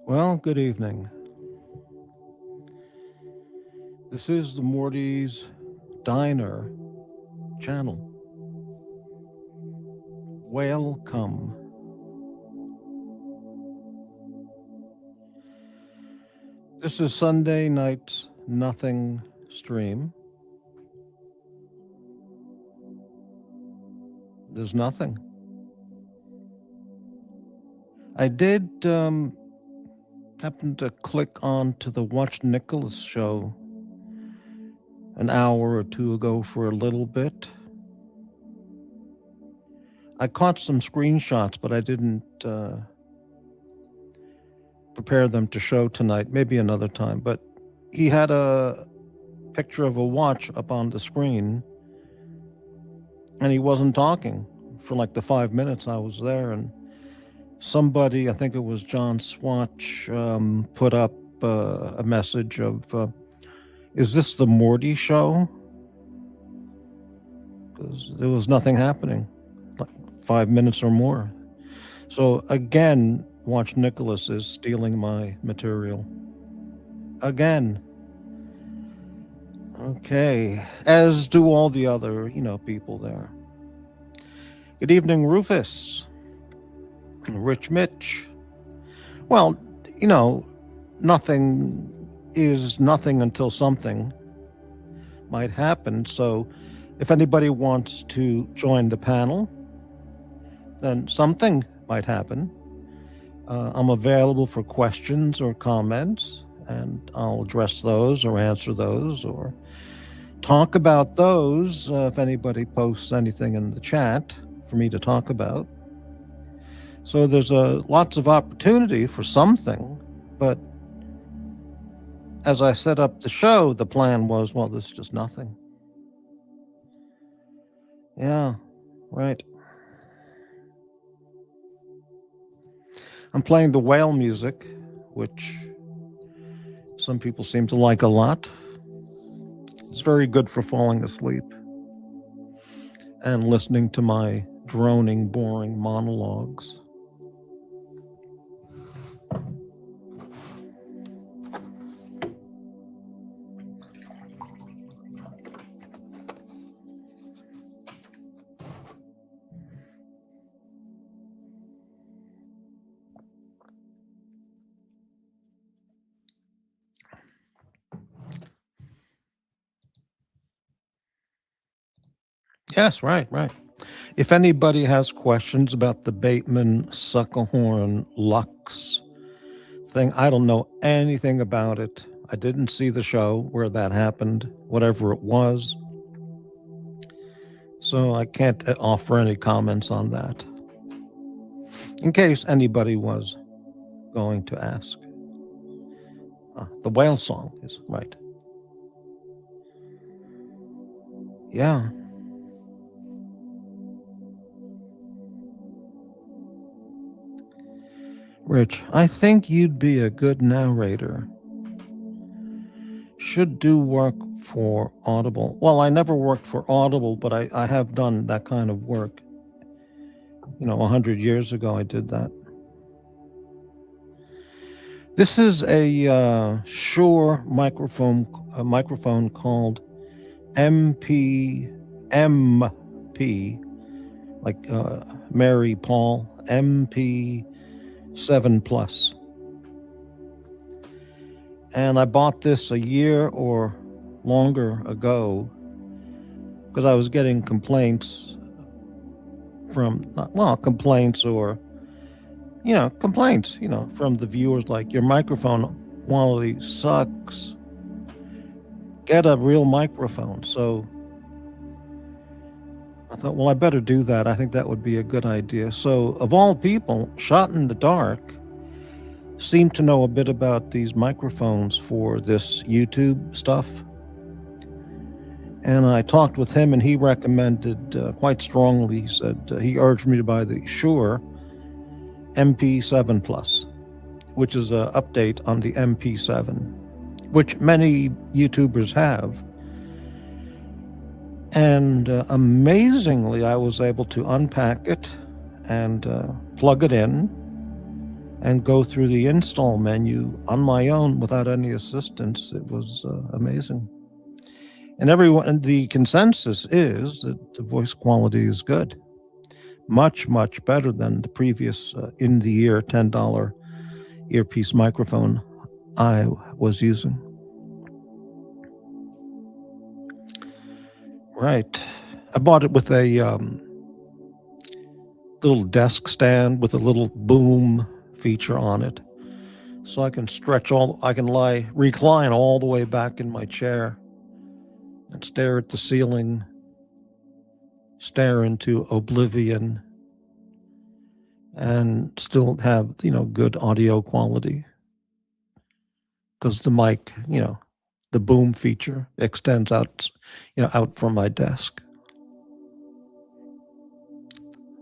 Well, good evening. This is the Morty's Diner channel. Welcome. This is Sunday night's nothing stream. There's nothing. I did happen to click on to the Watch Nicholas show an hour or two ago for a little bit. I caught some screenshots, but I didn't prepare them to show tonight, maybe another time. But he had a picture of a watch up on the screen, and he wasn't talking for like the 5 minutes I was there. And somebody, I think it was John Swatch, put up a message of, is this the Morty show? Because there was nothing happening, like 5 minutes or more. So again, Watch Nicholas is stealing my material. Again. Okay. As do all the other, people there. Good evening, Rufus. Rich Mitch. Well, nothing is nothing until something might happen. So if anybody wants to join the panel, then something might happen. I'm available for questions or comments, and I'll address those or answer those or talk about those if anybody posts anything in the chat for me to talk about. So there's lots of opportunity for something, but as I set up the show, the plan was, well, this is just nothing. Yeah, right. I'm playing the whale music, which some people seem to like a lot. It's very good for falling asleep and listening to my droning, boring monologues. Yes, right. If anybody has questions about the Bateman Suckerhorn Lux thing, I don't know anything about it. I didn't see the show where that happened, whatever it was. So I can't offer any comments on that, in case anybody was going to ask. The whale song is right. Yeah. Rich, I think you'd be a good narrator. Should do work for Audible. Well, I never worked for Audible, but I have done that kind of work. 100 years ago I did that. This is a Shure microphone called MP, like Mary Paul, MP7 Plus. And I bought this a year or longer ago because I was getting complaints from complaints from the viewers, like, your microphone quality sucks. Get a real microphone. So I thought, well, I better do that. I think that would be a good idea. So, of all people, Shot in the Dark seemed to know a bit about these microphones for this YouTube stuff. And I talked with him, and he recommended quite strongly. He said he urged me to buy the Shure MP7 Plus, which is an update on the MP7, which many YouTubers have. And amazingly, I was able to unpack it and plug it in and go through the install menu on my own without any assistance. It was amazing. And everyone, the consensus is that the voice quality is good. Much, much better than the previous in the ear $10 earpiece microphone I was using. Right. I bought it with a little desk stand with a little boom feature on it. So I can recline all the way back in my chair and stare at the ceiling, stare into oblivion, and still have, good audio quality. Because the mic, the boom feature extends out, out from my desk.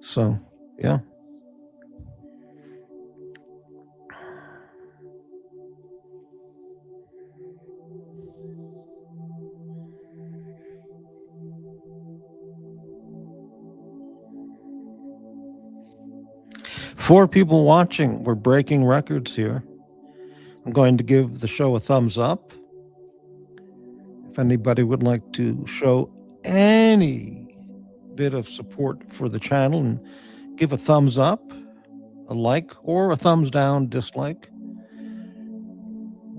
So, yeah. Four people watching. We're breaking records here. I'm going to give the show a thumbs up. If anybody would like to show any bit of support for the channel and give a thumbs up, a like, or a thumbs down, dislike,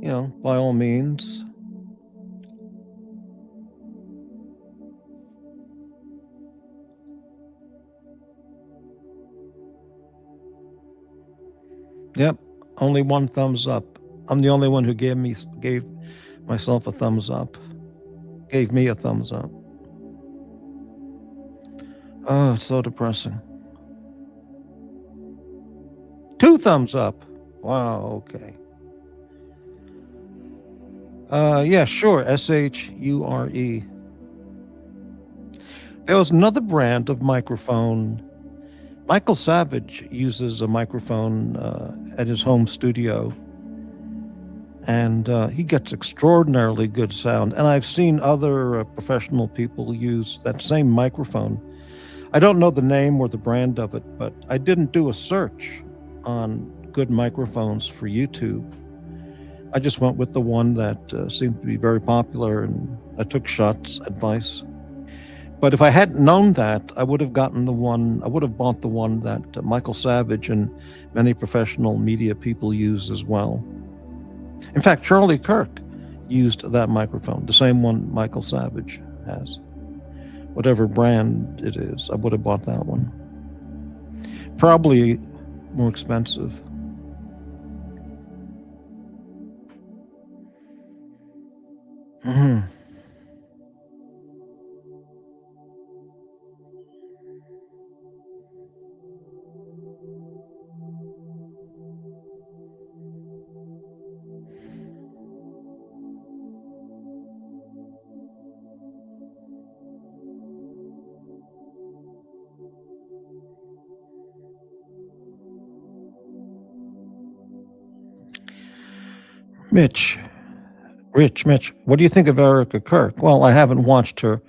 by all means. Yep, only one thumbs up. I'm the only one who gave myself a thumbs up. Gave me a thumbs up. Oh, it's so depressing. 2 thumbs up. Wow, okay. Yeah, sure. SHURE. There was another brand of microphone. Michael Savage uses a microphone at his home studio, and he gets extraordinarily good sound. And I've seen other professional people use that same microphone. I don't know the name or the brand of it, but I didn't do a search on good microphones for YouTube. I just went with the one that seemed to be very popular, and I took Shot's advice. But if I hadn't known that, I would have bought the one that Michael Savage and many professional media people use as well. In fact, Charlie Kirk used that microphone, the same one Michael Savage has. Whatever brand it is, I would have bought that one. Probably more expensive. Mm-hmm. Mitch, what do you think of Erica Kirk? Well, I haven't watched her.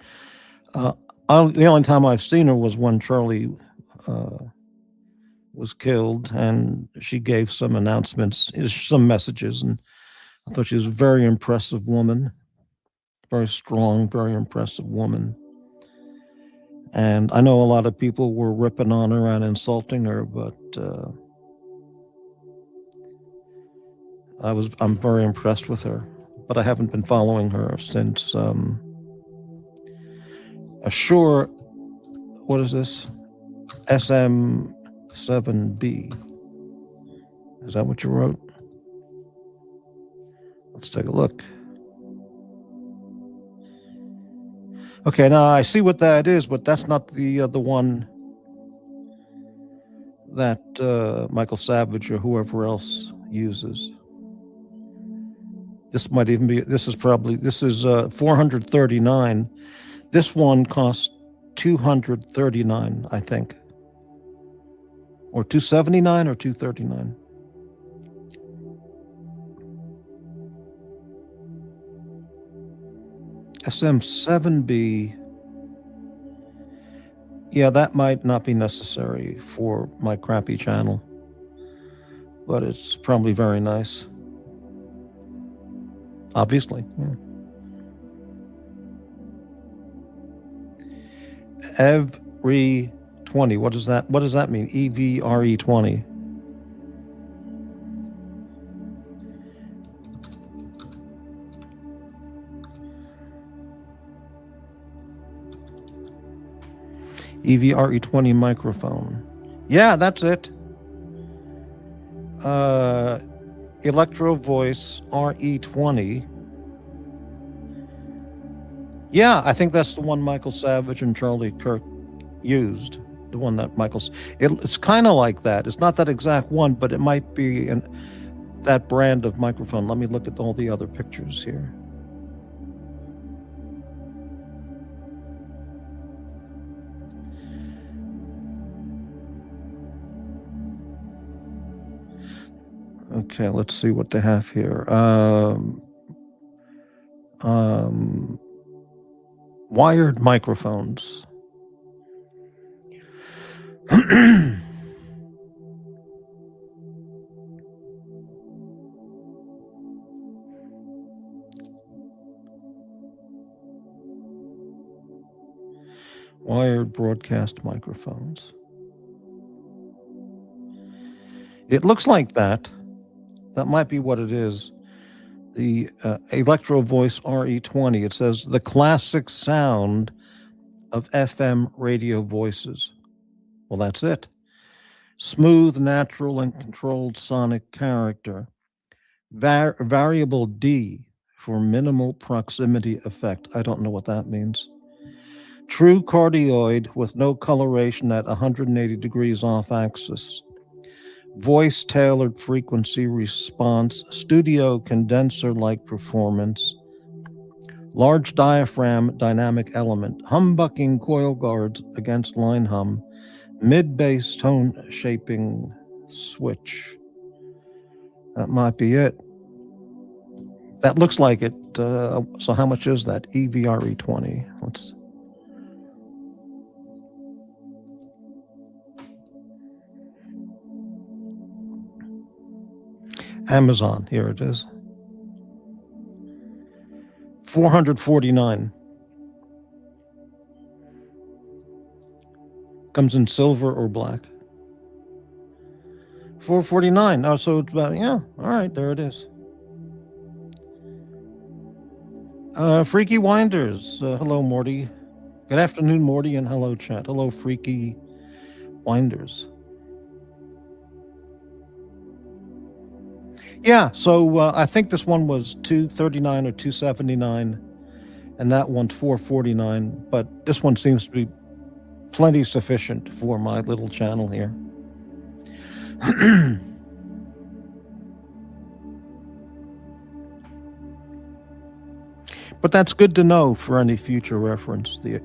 The only time I've seen her was when Charlie was killed, and she gave some announcements, some messages, and I thought she was a very impressive woman, very strong, very impressive woman. And I know a lot of people were ripping on her and insulting her, but I'm very impressed with her. But I haven't been following her since Assure. What is this? SM7B. Is that what you wrote? Let's take a look. Okay, now I see what that is, but that's not the one that Michael Savage or whoever else uses. This might even be. This is 439. This one costs $239, I think, or $279 or $239. SM7B. Yeah, that might not be necessary for my crappy channel, but it's probably very nice. Obviously. Yeah. Every 20. What does that mean? EVRE20. EVRE20 microphone. Yeah, that's it. Electro Voice RE20. Yeah, I think that's the one Michael Savage and Charlie Kirk used. The one that it's kind of like that. It's not that exact one, but it might be that brand of microphone. Let me look at all the other pictures here. Okay, let's see what they have here. Wired microphones. Wired broadcast microphones. It looks like that. That might be what it is. The Electro Voice RE20. It says the classic sound of FM radio voices. Well, that's it. Smooth, natural, and controlled sonic character. Variable D for minimal proximity effect. I don't know what that means. True cardioid with no coloration at 180 degrees off axis. Voice tailored frequency response, studio condenser like performance, large diaphragm dynamic element, humbucking coil guards against line hum, mid bass tone shaping switch. That might be it. That looks like it. So how much is that? EVRE20. Let's. Amazon, here it is. $449. Comes in silver or black. $449. Oh, so it's about, yeah. All right, there it is. Freaky Winders. Hello, Morty. Good afternoon, Morty, and hello, chat. Hello, Freaky Winders. Yeah, so I think this one was $239 or $279, and that one's $449. But this one seems to be plenty sufficient for my little channel here. But that's good to know for any future reference. The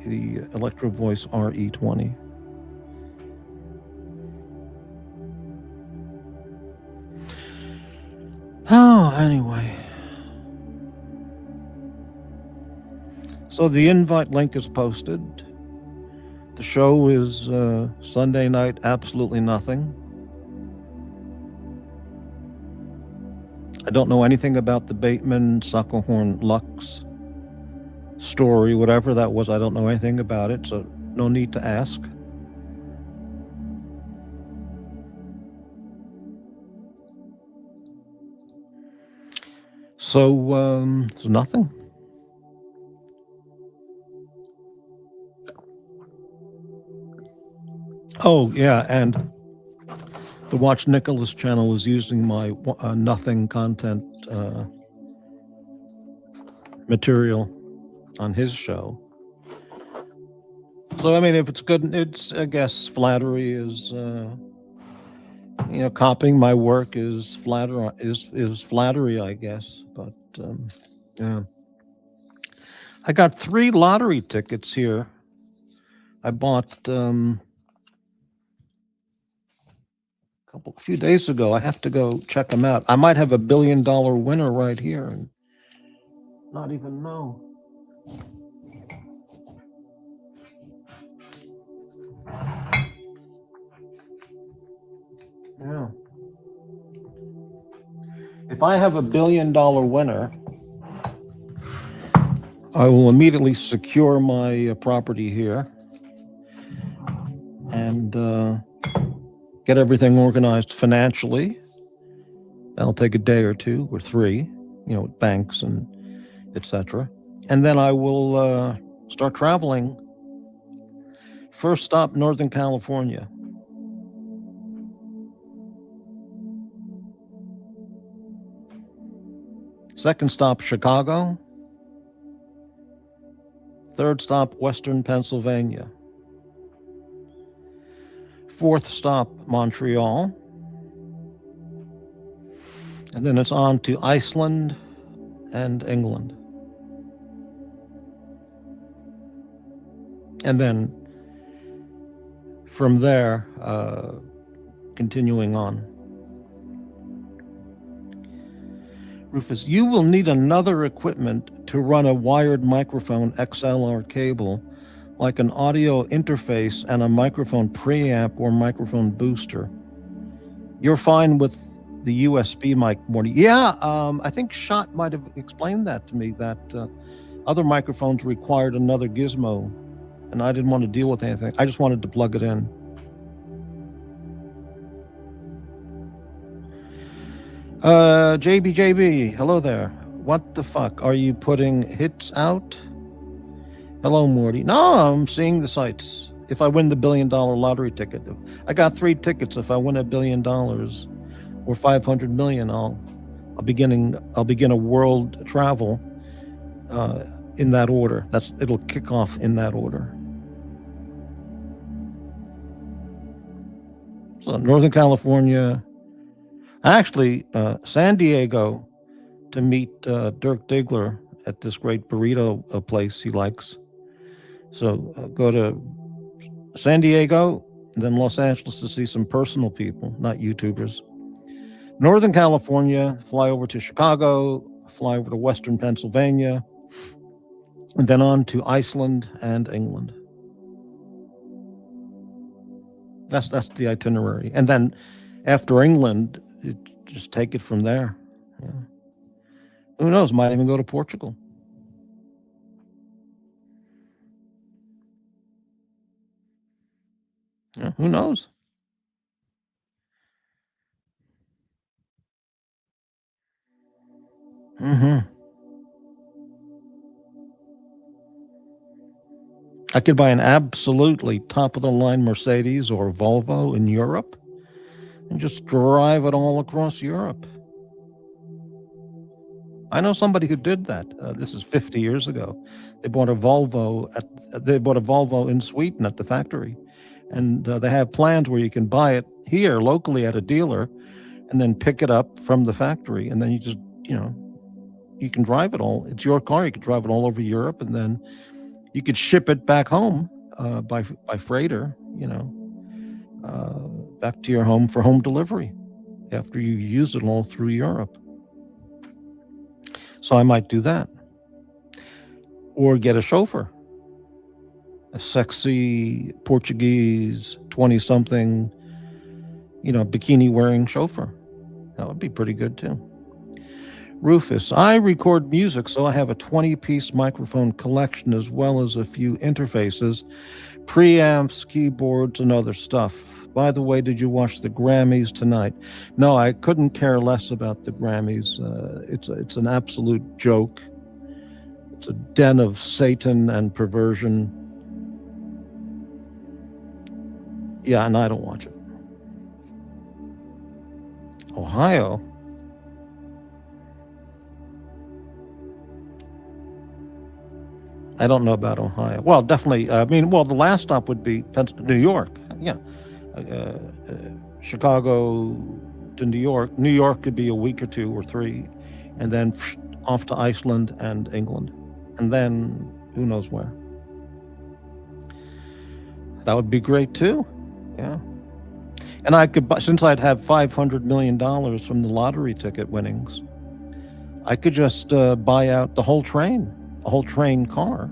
Electro Voice RE20. Oh, anyway. So the invite link is posted. The show is Sunday night, absolutely nothing. I don't know anything about the Bateman Suckerhorn Lux story, whatever that was. I don't know anything about it, so no need to ask. So, it's nothing. Oh, yeah, and the Watch Nicholas channel is using my nothing content material on his show. So, I mean, if it's good, it's, I guess, flattery is, copying my work is flattery, I guess. But, yeah. I got 3 lottery tickets here. I bought a few days ago. I have to go check them out. I might have a $1 billion winner right here and not even know. Yeah. If I have $1 billion winner, I will immediately secure my property here and get everything organized financially. That'll take a day or two or three, with banks and etc. And then I will start traveling. First stop, Northern California. Second stop, Chicago. Third stop, Western Pennsylvania. Fourth stop, Montreal. And then it's on to Iceland and England. And then from there, continuing on. Rufus, you will need another equipment to run a wired microphone XLR cable, like an audio interface and a microphone preamp or microphone booster. You're fine with the USB mic, Morty. Yeah, I think Shot might have explained that to me, that other microphones required another gizmo, and I didn't want to deal with anything. I just wanted to plug it in. JB, hello there. What the fuck? Are you putting hits out? Hello, Morty. No, I'm seeing the sites. If I win the $1 billion lottery ticket, I got 3 tickets. If I win $1 billion or 500 million, I'll begin a world travel in that order. It'll kick off in that order. So Northern California, actually San Diego, to meet Dirk Diggler at this great burrito place he likes. So go to San Diego, then Los Angeles to see some personal people, not YouTubers. Northern California, fly over to Chicago, fly over to Western Pennsylvania, and then on to Iceland and England. That's the itinerary. And then after England, just take it from there. Yeah. Who knows? Might even go to Portugal. Yeah, who knows? I could buy an absolutely top-of-the-line Mercedes or Volvo in Europe and just drive it all across Europe. I know somebody who did that. This is 50 years ago. They bought a Volvo in Sweden at the factory, and they have plans where you can buy it here locally at a dealer, and then pick it up from the factory, and then you just you can drive it all. It's your car. You can drive it all over Europe, and then you could ship it back home by freighter, back to your home for home delivery after you use it all through Europe. So I might do that. Or get a chauffeur, a sexy Portuguese 20-something, bikini-wearing chauffeur. That would be pretty good too. Rufus, I record music, so I have a 20-piece microphone collection as well as a few interfaces, preamps, keyboards, and other stuff. By the way, did you watch the Grammys tonight? No, I couldn't care less about the Grammys. It's an absolute joke. It's a den of Satan and perversion. Yeah, and I don't watch it. Ohio? I don't know about Ohio. Well, definitely. The last stop would be New York. Yeah. Chicago to New York. New York could be a week or 2 or 3, and then off to Iceland and England. And then who knows where. That would be great too. Yeah. And I could, since I'd have $500 million from the lottery ticket winnings, I could just buy out the whole train car.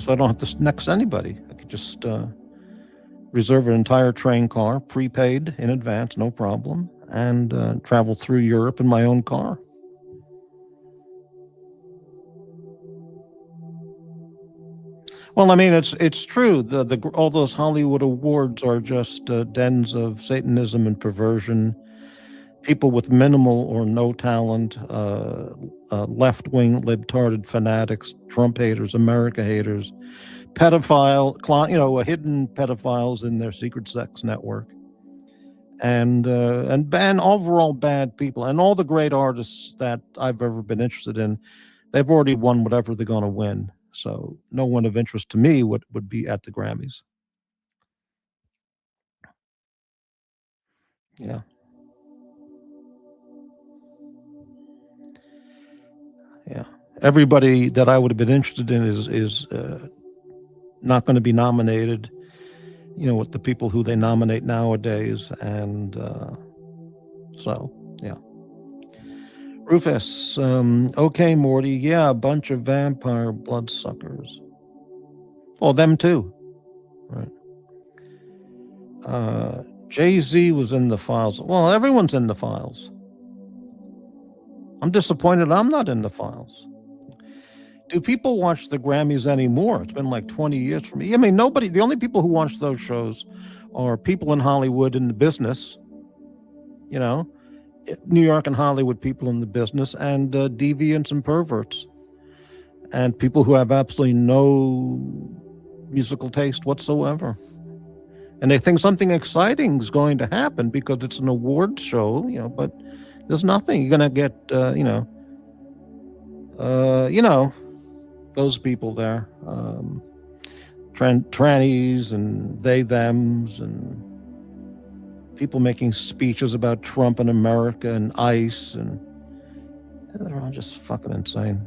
So I don't have to next anybody. I could just reserve an entire train car, prepaid in advance, no problem, and travel through Europe in my own car. Well, I mean, it's true. All those Hollywood awards are just dens of Satanism and perversion. People with minimal or no talent, left-wing, libtarded fanatics, Trump haters, America haters, hidden pedophiles in their secret sex network, and overall bad people, and all the great artists that I've ever been interested in, they've already won whatever they're going to win. So no one of interest to me would be at the Grammys. Yeah. Yeah. Everybody that I would have been interested in is not going to be nominated, with the people who they nominate nowadays. And so, yeah. Rufus, okay, Morty, yeah, a bunch of vampire bloodsuckers. Oh, them too. Right. Jay-Z was in the files. Well, everyone's in the files. I'm disappointed I'm not in the files. Do people watch the Grammys anymore? It's been like 20 years for me. I mean, the only people who watch those shows are people in Hollywood in the business, New York and Hollywood people in the business, and deviants and perverts, and people who have absolutely no musical taste whatsoever. And they think something exciting is going to happen because it's an awards show, but there's nothing. You're going to get, those people there, trannies and they, thems, and people making speeches about Trump and America and ICE, and they're all just fucking insane.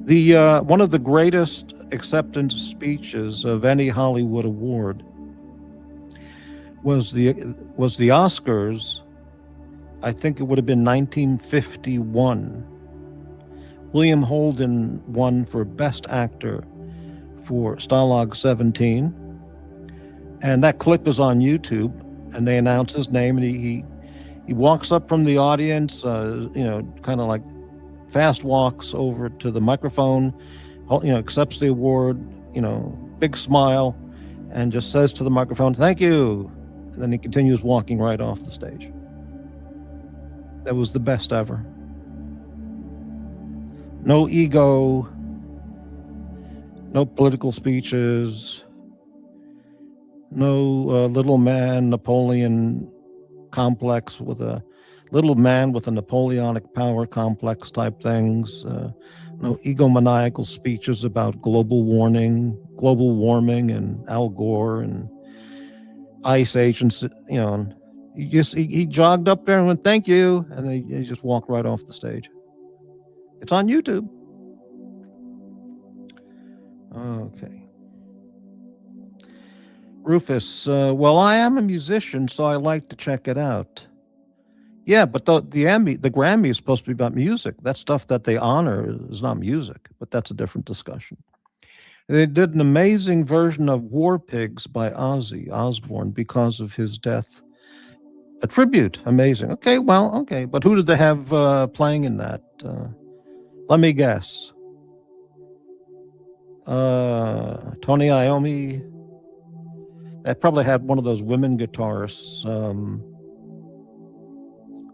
The one of the greatest acceptance speeches of any Hollywood award was the Oscars. I think it would have been 1951. William Holden won for Best Actor for Stalag 17. And that clip is on YouTube, and they announce his name, and he walks up from the audience, kind of like fast walks over to the microphone, accepts the award, big smile, and just says to the microphone, "Thank you." And then he continues walking right off the stage. That was the best ever. No ego, no political speeches, no little man Napoleon complex with a little man with a Napoleonic power complex type things. No egomaniacal speeches about global warming, and Al Gore and ICE agents. And he jogged up there and went, "Thank you," and then he just walked right off the stage. It's on YouTube. Okay. Rufus, well, I am a musician, so I like to check it out. Yeah, but the Grammy is supposed to be about music. That stuff that they honor is not music, but that's a different discussion. They did an amazing version of War Pigs by Ozzy Osbourne because of his death. A tribute. Amazing. Okay, but who did they have playing in that? Let me guess. Tony Iommi. They probably had one of those women guitarists.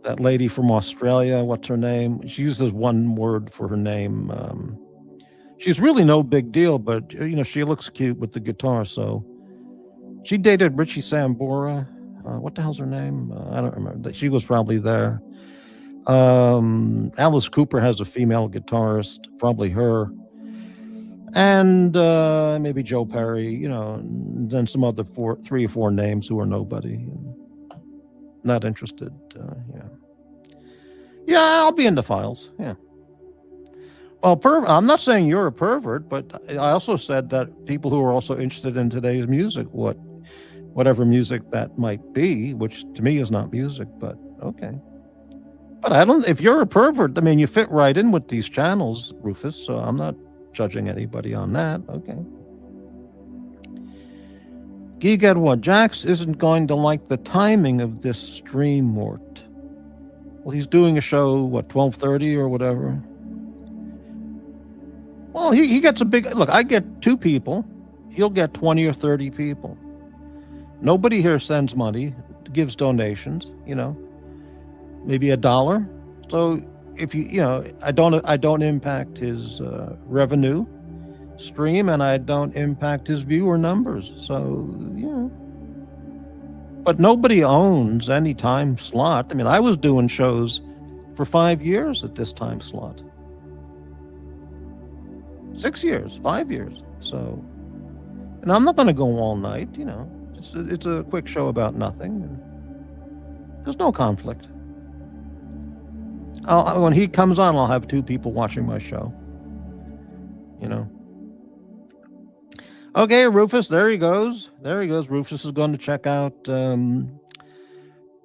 That lady from Australia, what's her name? She uses one word for her name. She's really no big deal, but she looks cute with the guitar. So she dated Richie Sambora. What the hell's her name? I don't remember. She was probably there. Alice Cooper has a female guitarist, probably her. And maybe Joe Perry, and then some other 3 or 4 names who are nobody. Not interested. Yeah, I'll be in the files. Yeah. Well, I'm not saying you're a pervert, but I also said that people who are also interested in today's music, whatever music that might be, which to me is not music, but okay. But if you're a pervert, I mean, you fit right in with these channels, Rufus, so I'm not judging anybody on that. Okay. You get what? Jax isn't going to like the timing of this stream, Mort. Well, he's doing a show, what, 12:30 or whatever? Well, he gets a big... Look, I get 2 people. He'll get 20 or 30 people. Nobody here sends money, gives donations, maybe $1. So if I don't impact his revenue stream, and I don't impact his viewer numbers. So, but nobody owns any time slot. I mean, I was doing shows for 5 years at this time slot. 6 years, 5 years. So, and I'm not going to go all night, It's a quick show about nothing. And there's no conflict. When he comes on, I'll have 2 people watching my show. Okay, Rufus, there he goes. Rufus is going to check out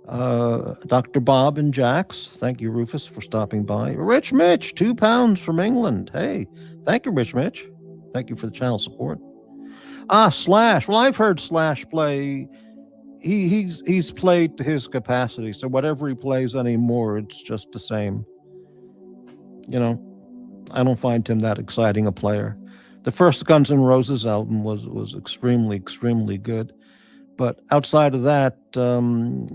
Dr. Bob and Jax. Thank you, Rufus, for stopping by. Rich Mitch, £2 from England. Hey, thank you, Rich Mitch. Thank you for the channel support. Slash. Well, I've heard Slash play. He's played to his capacity. So whatever he plays anymore, it's just the same. I don't find him that exciting a player. The first Guns N' Roses album was extremely, extremely good. But outside of that,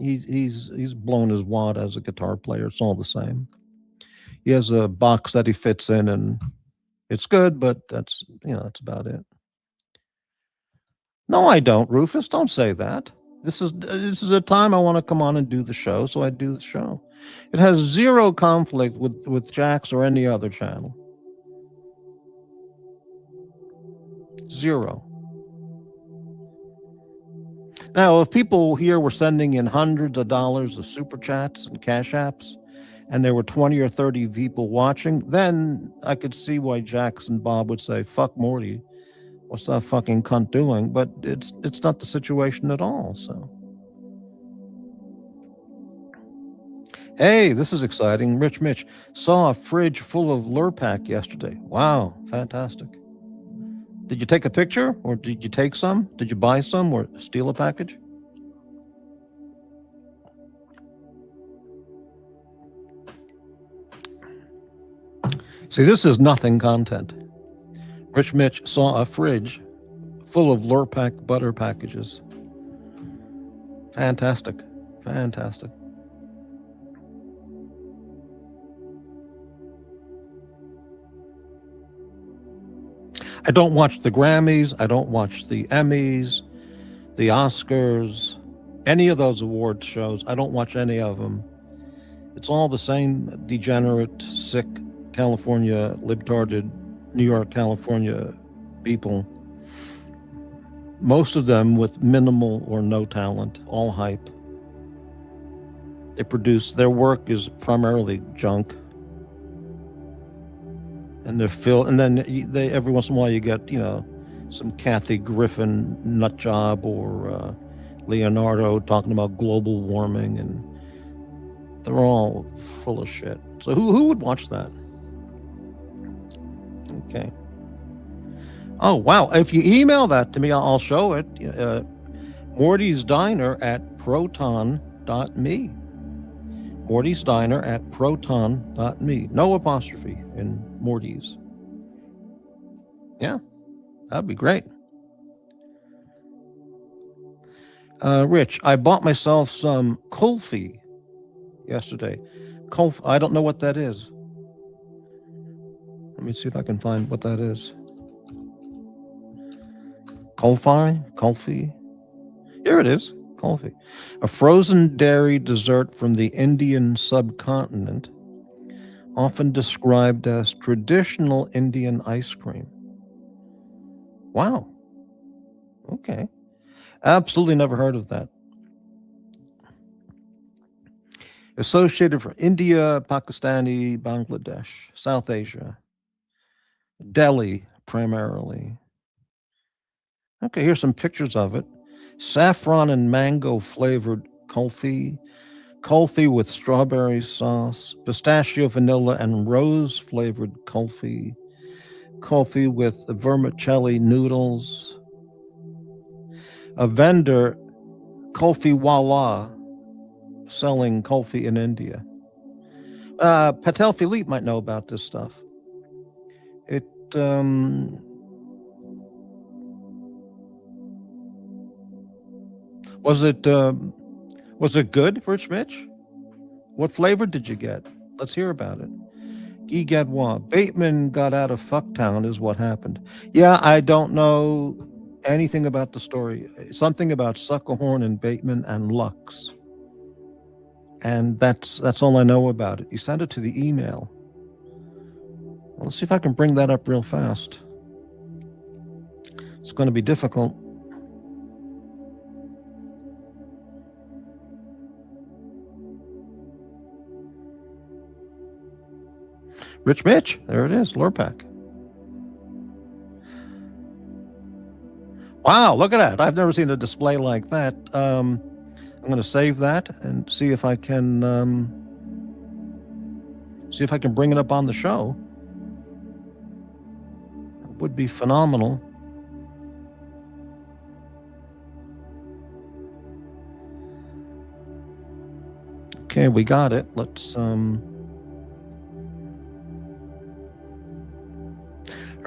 he's blown his wad as a guitar player. It's all the same. He has a box that he fits in, and it's good, but that's about it. No, I don't, Rufus. Don't say that. This is a time I want to come on and do the show, so I do the show. It has zero conflict with Jax or any other channel. Zero. Now, if people here were sending in hundreds of dollars of super chats and cash apps, and there were 20 or 30 people watching, then I could see why Jax and Bob would say, fuck Morty. What's that fucking cunt doing? But it's not the situation at all, so. Hey, this is exciting. Rich Mitch saw a fridge full of Lurpak yesterday. Wow, fantastic. Did you take a picture, or did you take some? Did you buy some or steal a package? See, this is nothing content. Rich Mitch saw a fridge full of Lurpak butter packages. Fantastic. Fantastic. I don't watch the Grammys. I don't watch the Emmys, the Oscars, any of those awards shows. I don't watch any of them. It's all the same degenerate, sick, California, libtarded, New York, California people. Most of them with minimal or no talent, all hype. Their work is primarily junk. And then every once in a while you get, some Kathy Griffin nut job or Leonardo talking about global warming, and they're all full of shit. So who would watch that? Okay. Oh, wow. If you email that to me, I'll show it. Morty's Diner at proton.me. Morty's Diner at proton.me. No apostrophe in Morty's. Yeah, that'd be great. Rich, I bought myself some kulfi yesterday. I don't know what that is. Let me see if I can find what that is. Kulfi? Here it is. Kulfi. A frozen dairy dessert from the Indian subcontinent, often described as traditional Indian ice cream. Wow. Okay. Absolutely never heard of that. Associated from India, Pakistani, Bangladesh, South Asia, Delhi primarily. Okay, here's some pictures of it. Saffron and mango flavored kulfi, kulfi with strawberry sauce, pistachio, vanilla, and rose flavored kulfi, kulfi with vermicelli noodles. a vendor, Kulfi Wala, selling kulfi in India. Patel Philippe might know about this stuff. It was it good, Rich Mitch? What flavor did you get? Let's hear about it. Guy Gadwa. Bateman got out of Fucktown is what happened. Yeah, I don't know anything about the story. Something about Suckerhorn and Bateman and Lux. And that's all I know about it. You sent it to the email. Well, let's see if I can bring that up real fast. It's going to be difficult. Rich Mitch, there it is, Lurpak. Wow, look at that. I've never seen a display like that. I'm going to save that and see if I can bring it up on the show. It would be phenomenal. Okay, we got it. Let's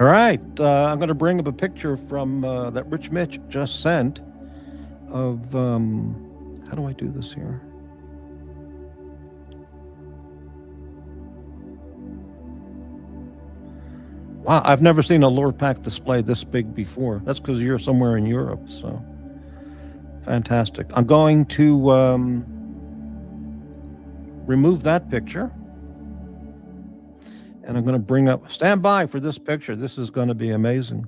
all right, I'm going to bring up a picture from that Rich Mitch just sent of, how do I do this here? Wow, I've never seen a Lurpak display this big before. That's because you're somewhere in Europe, so fantastic. I'm going to remove that picture. And I'm going to bring up, stand by for this picture. This is going to be amazing.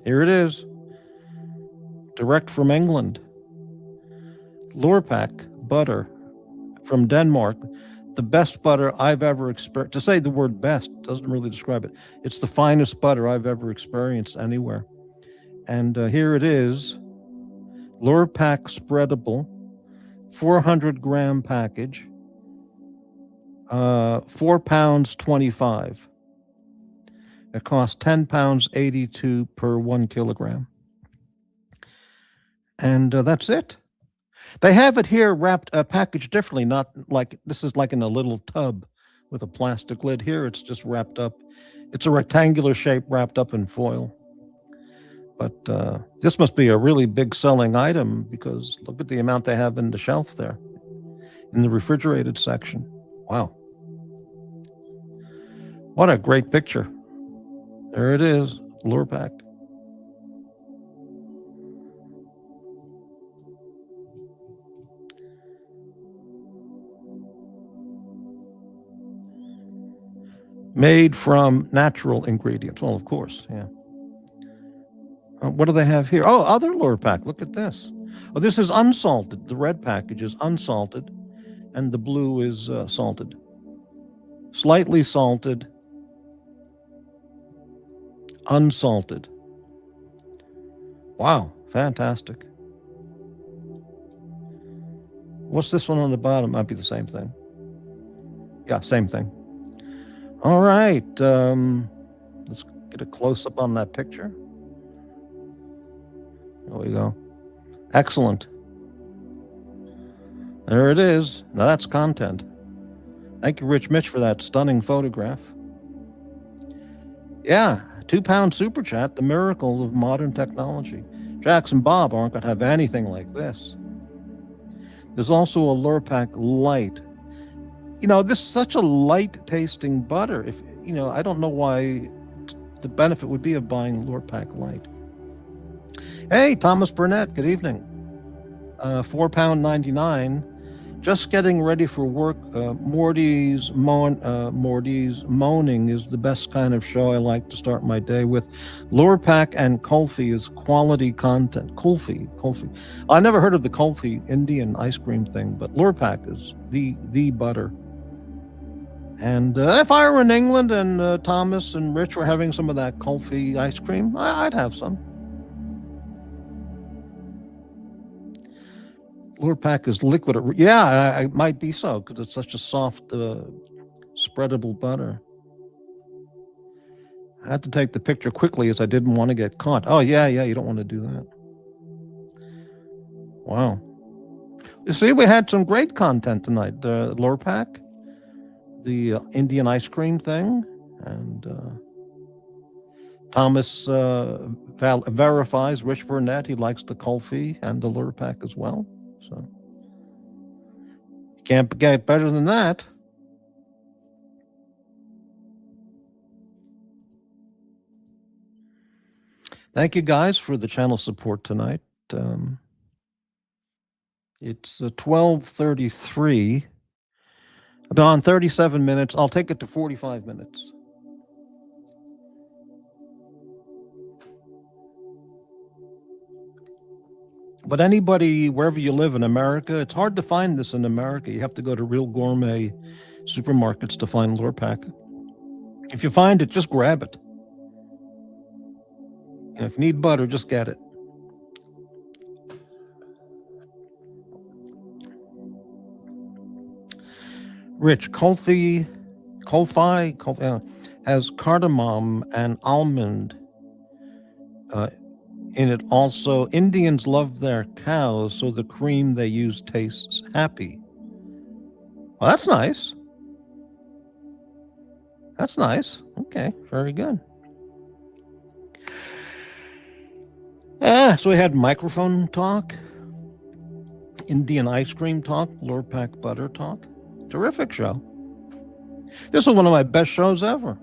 Here it is. Direct from England. Lurpak butter from Denmark. The best butter I've ever experienced. To say the word best doesn't really describe it. It's the finest butter I've ever experienced anywhere. And here it is. Lurpak spreadable. 400-gram package, £4.25. It costs £10.82 per 1 kilogram. And that's it. They have it here wrapped, packaged differently, not like, this is like in a little tub with a plastic lid. Here it's just wrapped up. It's a rectangular shape wrapped up in foil. But this must be a really big selling item because look at the amount they have in the shelf there, in the refrigerated section. Wow. What a great picture. There it is, Lurpak. Made from natural ingredients. Well, of course, yeah. What do they have here? Oh, other Lurpak. Look at this. Oh, this is unsalted. The red package is unsalted, and the blue is salted. Slightly salted, unsalted. Wow, fantastic. What's this one on the bottom? Might be the same thing. Yeah, same thing. All right. Let's get a close-up on that picture. There we go. Excellent. There it is. Now that's content. Thank you, Rich Mitch, for that stunning photograph. Yeah, £2 super chat, the miracle of modern technology. Jackson Bob aren't going to have anything like this. There's also a Lurpak Light. You know, this is such a light-tasting butter. If you know, I don't know why the benefit would be of buying Lurpak Light. Hey, Thomas Burnett, good evening. £4.99. Just getting ready for work. Morty's Moaning is the best kind of show I like to start my day with. Lurpak and kulfi is quality content. Kulfi. I never heard of the kulfi Indian ice cream thing, but Lurpak is the butter. And if I were in England and Thomas and Rich were having some of that kulfi ice cream, I'd have some. Lurpak is liquid. Yeah, it might be so because it's such a soft, spreadable butter. I had to take the picture quickly as I didn't want to get caught. Oh, yeah, you don't want to do that. Wow. You see, we had some great content tonight. The lure pack, the Indian ice cream thing, and Thomas verifies Rich Burnett. He likes the Kulfi and the lure pack as well. So you can't get better than that. Thank you guys for the channel support tonight. It's 12:33. I've been on 37 minutes. I'll take it to 45 minutes. But anybody, wherever you live in America, it's hard to find this in America. You have to go to real gourmet supermarkets to find lure pack. If you find it, just grab it. And if you need butter, just get it. Rich, Kulfi has cardamom and almond in it also. Indians love their cows, so the cream they use tastes happy. Well, that's nice. That's nice. Okay, very good. So we had microphone talk, Indian ice cream talk, lure pack butter talk. Terrific show. This was one of my best shows ever.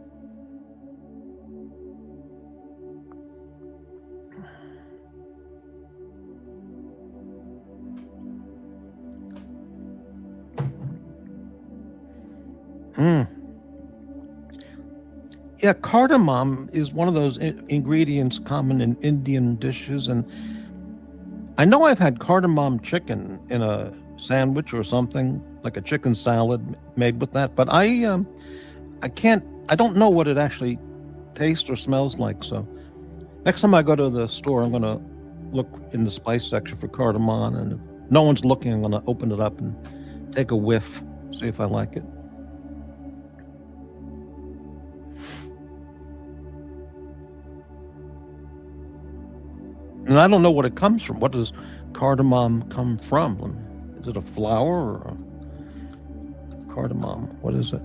Yeah, cardamom is one of those ingredients common in Indian dishes, and I know I've had cardamom chicken in a sandwich or something, like a chicken salad made with that, but I don't know what it actually tastes or smells like. So next time I go to the store, I'm gonna look in the spice section for cardamom, and if no one's looking, I'm gonna open it up and take a whiff, see if I like it. And I don't know what it comes from. What does cardamom come from? Is it a flower or a cardamom? What is it?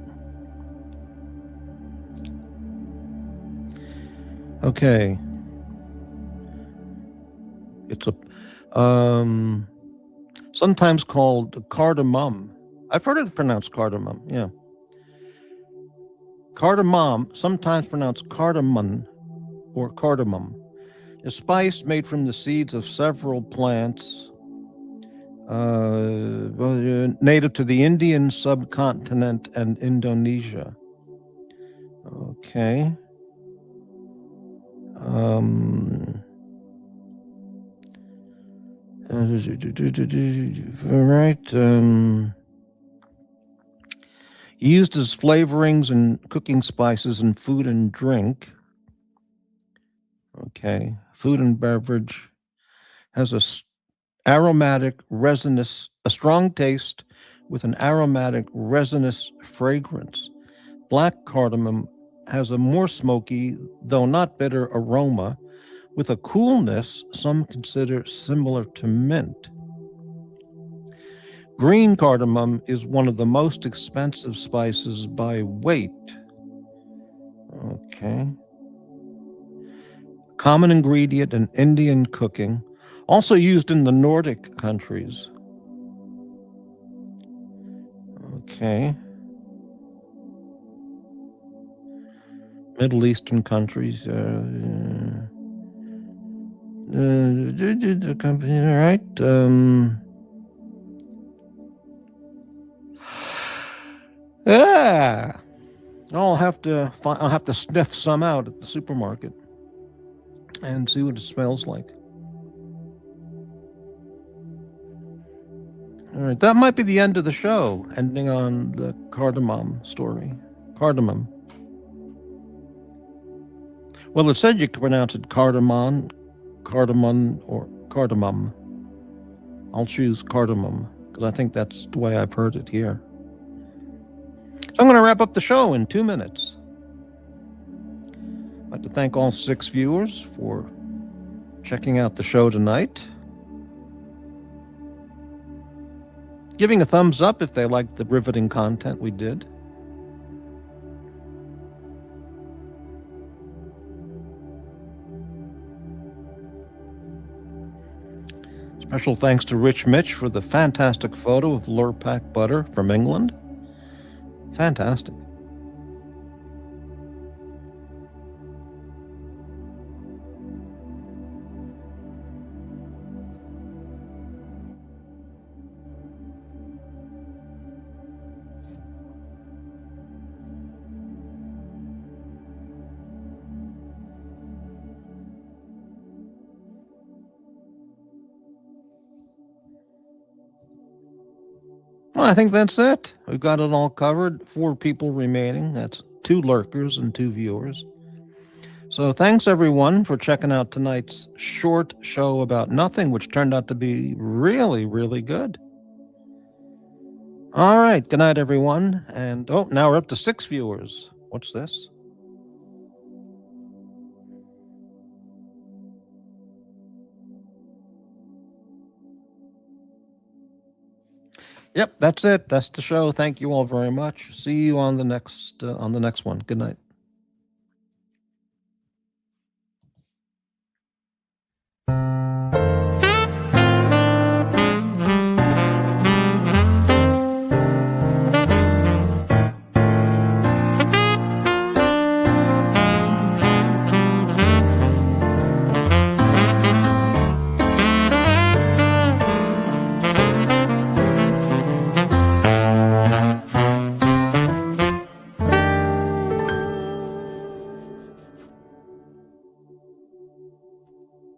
Okay. It's a sometimes called cardamom. I've heard it pronounced cardamom, yeah. Cardamom, sometimes pronounced cardamom or cardamom, a spice made from the seeds of several plants native to the Indian subcontinent and Indonesia. Okay. Right. Used as flavorings and cooking spices in food and drink. Okay. Food and beverage. Has a aromatic, resinous, a strong taste with an aromatic, resinous fragrance. Black cardamom has a more smoky, though not bitter, aroma with a coolness some consider similar to mint. Green cardamom is one of the most expensive spices by weight. Okay. Common ingredient in Indian cooking, also used in the Nordic countries. Okay. Middle Eastern countries. The company, all right. I'll have to sniff some out at the supermarket and see what it smells like. All right, that might be the end of the show, ending on the cardamom story. Cardamom. Well, it said you could pronounce it cardamom, or cardamom. I'll choose cardamom, because I think that's the way I've heard it here. So I'm going to wrap up the show in 2 minutes. I'd like to thank all 6 viewers for checking out the show tonight. Giving a thumbs up if they liked the riveting content we did. Special thanks to Rich Mitch for the fantastic photo of Lurpak butter from England. Fantastic. Well, I think that's it. We've got it all covered. 4 people remaining. That's 2 lurkers and 2 viewers. So thanks everyone for checking out tonight's short show about nothing, which turned out to be really, really good. All right. Good night, everyone. And now we're up to 6 viewers. What's this? Yep, that's it. That's the show. Thank you all very much. See you on the next one. Good night.